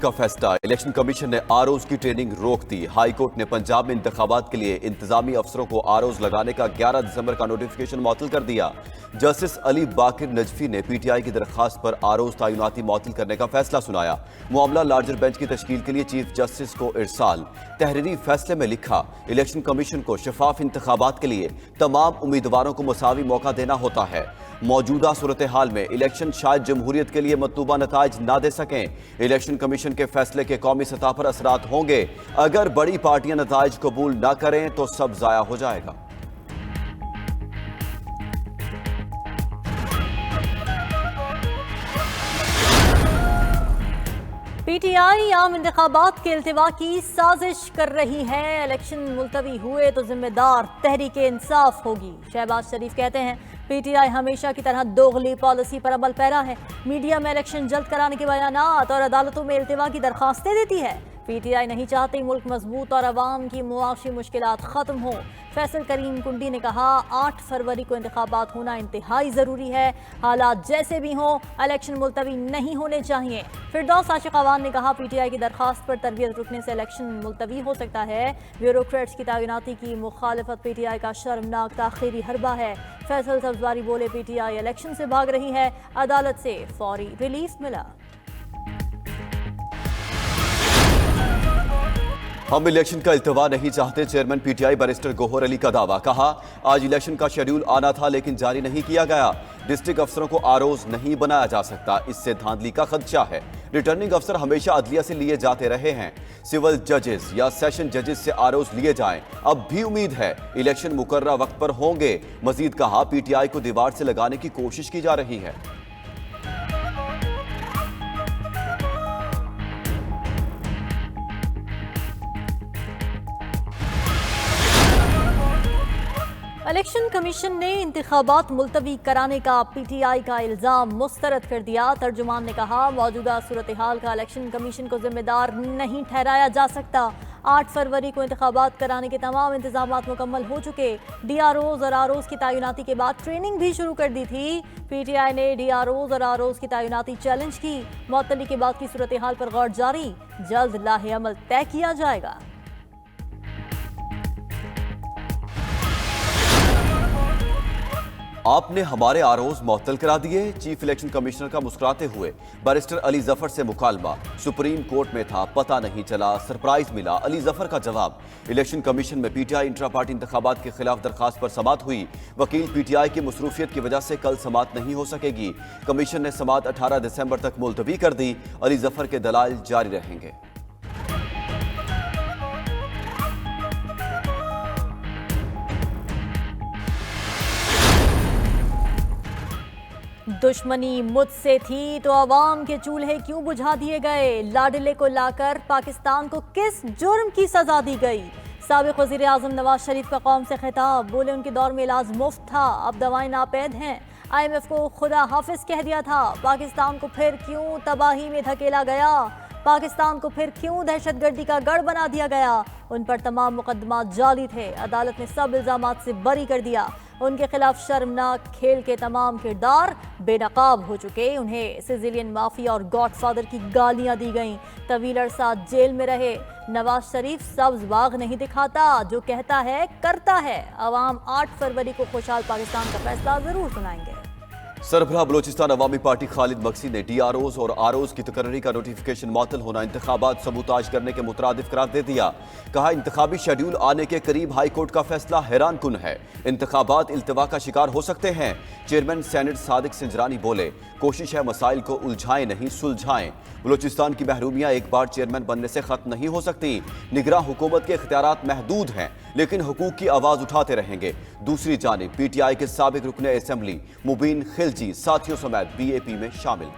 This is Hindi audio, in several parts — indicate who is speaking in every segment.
Speaker 1: का फैसला। इलेक्शन कमीशन ने आरओज की ट्रेनिंग रोक दी। हाई कोर्ट ने पंजाब में इंतखाबात के लिए इंतजामी अफसरों को आरओज लगाने का 11 दिसंबर का नोटिफिकेशन मुअत्तल कर दिया। जस्टिस अली बाकिर नजफी ने पीटीआई की दरखास्त पर आरओज तैनाती मुअत्तल करने का फैसला सुनाया। मामला लार्जर बेंच की तश्कील के लिए चीफ जस्टिस को इरसाल। तहरीरी फैसले में लिखा, इलेक्शन कमीशन को शफाफ इंतखाबात के लिए तमाम उम्मीदवारों को मुसावी मौका देना होता है। मौजूदा सूरत हाल में इलेक्शन शायद जमहूरियत के लिए मतलूबा नताइज ना दे सकें। इलेक्शन कमीशन के फैसले के कौमी सतह पर असरात होंगे। अगर बड़ी पार्टियां नताइज कबूल ना करें तो सब जाया हो जाएगा।
Speaker 2: पीटीआई आम इंतखाबात के इल्तिवा की साजिश कर रही है। इलेक्शन मुलतवी हुए तो जिम्मेदार तहरीक इंसाफ होगी। शहबाज शरीफ कहते हैं, पीटीआई हमेशा की तरह दोगली पॉलिसी पर अमल पैरा है। मीडिया में इलेक्शन जल्द कराने के बयानात और अदालतों में इल्तिवा की दरखास्तें देती है। पीटीआई नहीं चाहती मुल्क मजबूत और अवाम की मुआशी मुश्किलात खत्म हो। फैसल करीम कुंडी ने कहा, 8 फरवरी को इंतखाबात होना इंतहाई ज़रूरी है। हालात जैसे भी हों, इलेक्शन मुलतवी नहीं होने चाहिए। फिरदौस आशिक अवान ने कहा, पीटीआई की दरखास्त पर तरबियत रुकने से इलेक्शन मुलतवी हो सकता है। ब्यूरोक्रेट्स की तैनाती की मुखालफत पीटीआई का शर्मनाक ताखीरी हरबा है। फैसल सब्जवारी बोले, पीटीआई इलेक्शन से भाग रही है, अदालत से फौरी रिलीफ मिला।
Speaker 1: हम इलेक्शन का इल्तवा नहीं चाहते, chairman PTI barrister Gohar Ali का दावा। कहा, आज इलेक्शन का शेड्यूल आना था लेकिन जारी नहीं किया गया। डिस्ट्रिक्ट अफसरों को आरओज नहीं बनाया जा सकता, इससे धांधली का खदशा है। रिटर्निंग अफसर हमेशा अदलिया से लिए जाते रहे हैं। सिविल जजेस या सेशन जजेस से आरओज लिए जाएं। अब भी उम्मीद है इलेक्शन मुकर्रर वक्त पर होंगे। मजीद कहा, पीटीआई को दीवार से लगाने की कोशिश की जा रही है।
Speaker 2: इलेक्शन कमीशन ने इंतखाबात मुलतवी कराने का पीटीआई का इल्ज़ाम मुस्तरद कर दिया। तर्जुमान ने कहा, मौजूदा सूरत हाल का इलेक्शन कमीशन को जिम्मेदार नहीं ठहराया जा सकता। 8 फरवरी को इंतखाबात कराने के तमाम इंतजामात मुकम्मल हो चुके। डीआरओज और आरओज की तैनाती के बाद ट्रेनिंग भी शुरू कर दी थी। पीटीआई ने डीआरओज और आरओज की तैनाती चैलेंज की। मुअत्तली के बाद की सूरत हाल पर गौर जारी, जल्द लाहे अमल तय किया जाएगा।
Speaker 1: आपने हमारे आरओज मुअत्तल करा दिए। चीफ इलेक्शन कमिश्नर का मुस्कुराते हुए बैरिस्टर अली जफर से मुकालमा। सुप्रीम कोर्ट में था, पता नहीं चला, सरप्राइज मिला। अली जफर का जवाब, इलेक्शन कमीशन में पीटीआई इंट्रा पार्टी इंतखाबात के खिलाफ दरखास्त पर समाअत हुई। वकील पीटीआई की मसरूफियत की वजह से कल समाअत नहीं हो सकेगी। कमीशन ने समाअत 18 दिसंबर तक मुलतवी कर दी। अली जफर के दलाइल जारी रहेंगे।
Speaker 2: दुश्मनी मुझसे थी तो अवाम के चूल्हे क्यों बुझा दिए गए? लाडले को लाकर पाकिस्तान को किस जुर्म की सजा दी गई? साबिक वज़ीर आज़म नवाज शरीफ का कौम से खिताब, बोले उनके दौर में इलाज मुफ्त था, अब दवाएं नापैद हैं। IMF को खुदा हाफिज कह दिया था, पाकिस्तान को फिर क्यों तबाही में धकेला गया? पाकिस्तान को फिर क्यों दहशतगर्दी का गढ़ बना दिया गया? उन पर तमाम मुकदमात जाली थे। अदालत ने सब इल्जामात से बरी कर दिया। उनके खिलाफ शर्मनाक खेल के तमाम किरदार बेनकाब हो चुके। उन्हें सिजिलियन माफिया और गॉडफादर की गालियां दी गईं। तवील अरसा जेल में रहे। नवाज शरीफ सब्ज बाग नहीं दिखाता, जो कहता है करता है। अवाम 8 फरवरी को खुशहाल पाकिस्तान का फैसला जरूर सुनाएंगे।
Speaker 1: सरबराह बलोचिस्तान अवामी पार्टी खालिद मक्सी ने डीआरओज और आरओज की तकर्री का नोटिफिकेशन मुअत्तल होना इंतखाबात सबूताज करने के मुतरादिफ करार दे दिया। कहा, इंतखाबी शेड्यूल आने के करीब हाई कोर्ट का फैसला हैरान कुन है। इंतखाबात इल्तवा का शिकार हो सकते हैं। चेयरमैन सेनेट सादिक सिंजरानी बोले, कोशिश है मसाइल को उलझाएं नहीं सुलझाएं। बलोचिस्तान की महरूमियां एक बार चेयरमैन बनने से खत्म नहीं हो सकती। निगरां हुकूमत के इख्तियारात महदूद हैं, लेकिन हुकूक की आवाज उठाते रहेंगे। दूसरी जानिब पीटीआई के साबिक रुकने असेंबली मुबीन खिलजी साथियों समेत बीएपी में शामिल।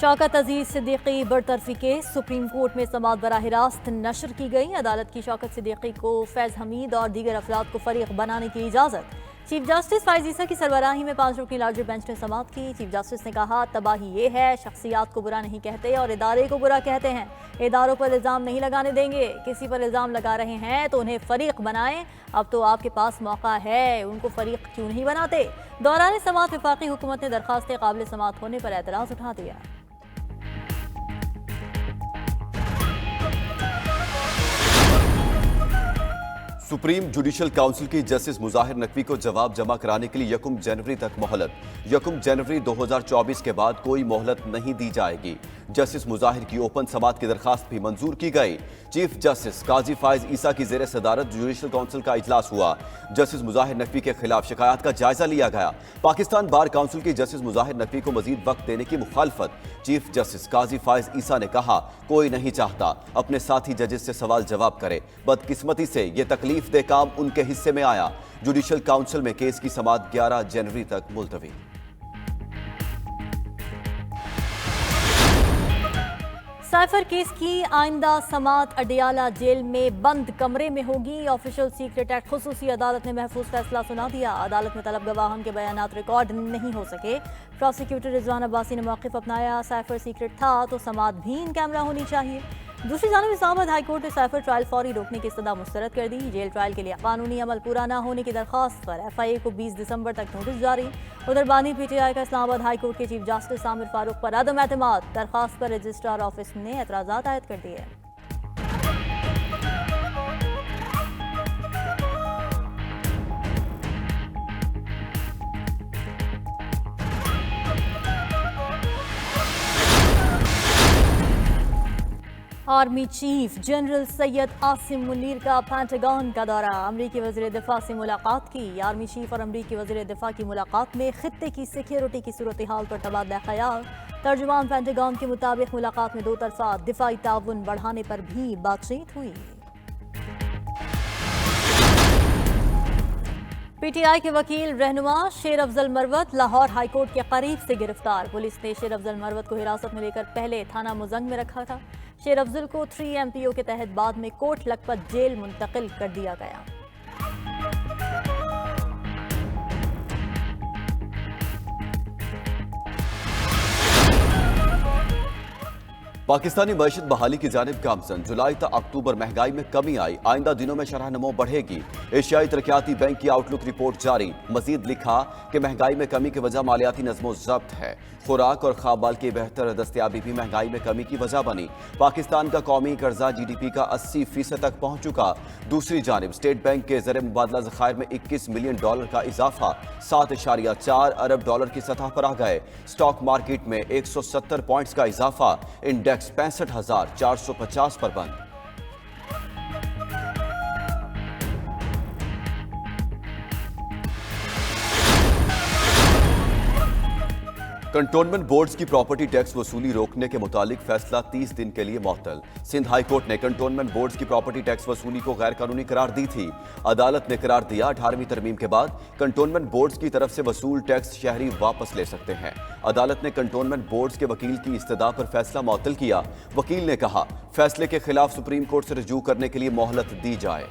Speaker 2: शौकत अजीज सिद्दीकी बरतरफी केस सुप्रीम कोर्ट में समाअत बराह रास्त नशर की गई। अदालत की शौकत सिद्दीकी को फैज़ हमीद और दीगर अफराद को फरीक बनाने की इजाज़त। चीफ जस्टिस फाइज ईसा की सरबराही में 5 रुकनी लार्जर बेंच ने समाअत की। चीफ जस्टिस ने कहा, तबाही ये है, शख्सियात को बुरा नहीं कहते और इदारे को बुरा कहते हैं। इदारों पर इल्ज़ाम नहीं लगाने देंगे। किसी पर इल्ज़ाम लगा रहे हैं तो उन्हें फरीक बनाएं। अब तो आपके पास मौका है, उनको फरीक क्यों नहीं बनाते। दौरान समाअत वफाकी हुकूमत ने दरखास्त काबिल समाअत होने पर एतराज़ उठा दिया।
Speaker 1: सुप्रीम जुडिशल काउंसिल की जस्टिस मुजाहिर नकवी को जवाब जमा कराने के लिए 1 जनवरी तक मोहलत। 1 जनवरी 2024 के बाद कोई मोहलत नहीं दी जाएगी। जस्टिस मुजाहिर की ओपन समाअत की दरखास्त भी मंजूर की गई। चीफ जस्टिस काजी फाइज ईसा की जेर सदारत जुडिशल काउंसिल का इजलास हुआ। जस्टिस मुजाहिर नकवी के खिलाफ शिकायत का जायजा लिया गया। पाकिस्तान बार काउंसिल की जस्टिस मुजाहिर नकवी को मजीद वक्त देने की मुखालफत। चीफ जस्टिस काजी फाइज ईसा ने कहा, कोई नहीं चाहता अपने साथी जजेस से सवाल जवाब करे। बदकिस्मती से ये तकलीफ दे काम उनके हिस्से में आया। जुडिशल काउंसिल में केस की समाअत 11 जनवरी तक मुलतवी।
Speaker 2: साइफर केस की आइंदा समाअत अडियाला जेल में बंद कमरे में होगी। ऑफिशियल सीक्रेट एक्ट खुसूसी अदालत ने महफूज फैसला सुना दिया। अदालत में तलब गवाहन के बयानात रिकॉर्ड नहीं हो सके। प्रोसिक्यूटर रिजवान अब्बासी ने मौक़िफ़ अपनाया, साइफर सीक्रेट था तो समाअत भी इन कैमरा होनी चाहिए। दूसरी जानिब इस्लामाबाद हाई कोर्ट ने साइफर ट्रायल फौरी रोकने की इस्तदा मुस्तरद कर दी। जेल ट्रायल के लिए कानूनी अमल पूरा न होने की दरख्वास्त पर FIA को 20 दिसंबर तक नोटिस जारी। उधर बानी PTI का इस्लामाबाद हाई कोर्ट के चीफ जस्टिस आमिर फारूक पर अदम एतमाद। दरख्वास्त पर रजिस्ट्रार ऑफिस ने एतराज़ात आयद कर दिए। Army chief general Syed Asim Munir का पेंटागन का दौरा। अमरीकी वज़ीर दिफा से मुलाकात की। आर्मी चीफ और अमरीकी वज़ीर दिफा की मुलाकात में खित्ते की सिक्योरिटी की सूरत हाल पर तबादला ख्याल। तर्जुमान पेंटागन के मुताबिक मुलाकात में दो तरफा दिफाई ताउन बढ़ाने पर भी बातचीत हुई। PTI के वकील रहनुमा शेर अफजल मरवत लाहौर हाईकोर्ट के करीब से गिरफ्तार। पुलिस ने शेर अफजल मरवत को हिरासत में लेकर पहले थाना मुजंग में रखा था। शेर अफजल को 3 MPO के तहत बाद में कोट लखपत जेल मुंतकिल कर दिया गया।
Speaker 1: पाकिस्तानी मईशत बहाली की जानिब गामजन। जुलाई तक अक्टूबर महंगाई में कमी आई। आइंदा दिनों में शरह नमो बढ़ेगी। एशियाई तरक्याती बैंक की आउटलुक रिपोर्ट जारी। मजीद लिखा कि महंगाई में कमी की वजह मालियाती नज़्मो ज़ब्त है। खुराक और खाबाल की बेहतर दस्तयाबी भी महंगाई में कमी की वजह बनी। पाकिस्तान का कौमी कर्जा GDP का 80% तक पहुंच चुका। दूसरी जानिब स्टेट बैंक के ज़र मुबादला ज़खायर में $21 मिलियन का इजाफा 7.4 अरब डॉलर की सतह पर आ गए। स्टॉक मार्केट में 170 पॉइंट्स का इजाफा। इंडेक्स 65,450 पर बंद। कंटोनमेंट बोर्ड्स की प्रॉपर्टी टैक्स वसूली रोकने के मुतालिक फैसला 30 दिन के लिए मुअत्तल। सिंध हाई कोर्ट ने कंटोनमेंट बोर्ड्स की प्रॉपर्टी टैक्स वसूली को गैर कानूनी करार दी थी। अदालत ने करार दिया 18वीं तरमीम के बाद कंटोनमेंट बोर्ड्स की तरफ से वसूल टैक्स शहरी वापस ले सकते हैं। अदालत ने कंटोनमेंट बोर्ड्स के वकील की इस्तदा पर फैसला मुअत्तल किया। वकील ने कहा, फैसले के खिलाफ सुप्रीम कोर्ट से रजू करने के लिए मोहलत दी जाए।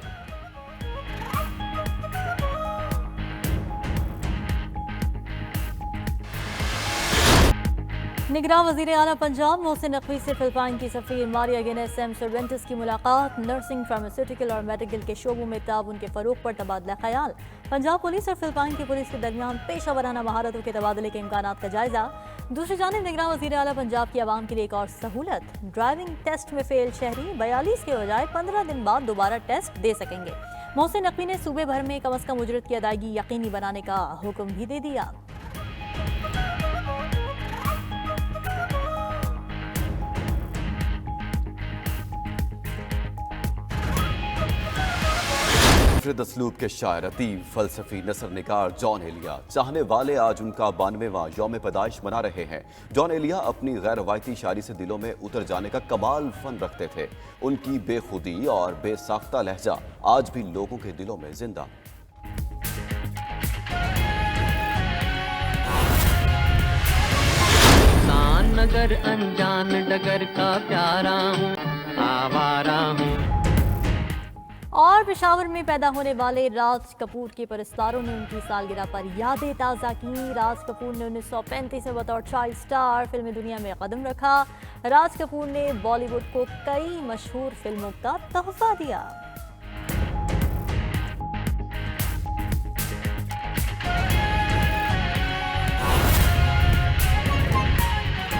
Speaker 2: निगरान वज़ीर आला पंजाब मोहसिन नकवी से फिलिपाइन की सफ़ीर मारिया गिनेस एम सर्वेंटिस की मुलाकात। नर्सिंग, फार्मास्यूटिकल और मेडिकल के शोबों में ताउन के फ़रोग पर तबादला ख्याल। पंजाब पुलिस और फिलिपाइन की पुलिस के दरमियान पेशा वराना महारतों के तबादले के इम्कानात का जायजा। दूसरी जानिब निगरान वज़ीर आला पंजाब की आवाम के लिए एक और सहूलत। ड्राइविंग टेस्ट में फेल शहरी 42 के बजाय 15 दिन बाद दोबारा टेस्ट दे सकेंगे। मोहसिन नकवी ने सूबे भर में कम अज़ कम उजरत की अदायगी यकीनी बनाने का हुक्म भी दे दिया।
Speaker 1: मुफरद असलूब के शायर, अतीब, फलसफी, नसर निगार जॉन एलिया। चाहने वाले आज उनका 92वां यौम पैदाइश मना रहे हैं। जॉन एलिया अपनी गैर रवायती शायरी से दिलों में उतर जाने का कमाल फन रखते थे। उनकी बेखुदी और बेसाख्ता लहजा आज भी लोगों के दिलों में जिंदा।
Speaker 3: नगर अनजान डगर का प्यारा हूँ, आवारा हूँ।
Speaker 2: और पेशावर में पैदा होने वाले राज कपूर के परस्तारों ने उनकी सालगिरह पर यादें ताज़ा की। राज कपूर ने 1935 में बतौर चाइल्ड स्टार फिल्मी दुनिया में कदम रखा। राज कपूर ने बॉलीवुड को कई मशहूर फिल्मों का तोहफा दिया।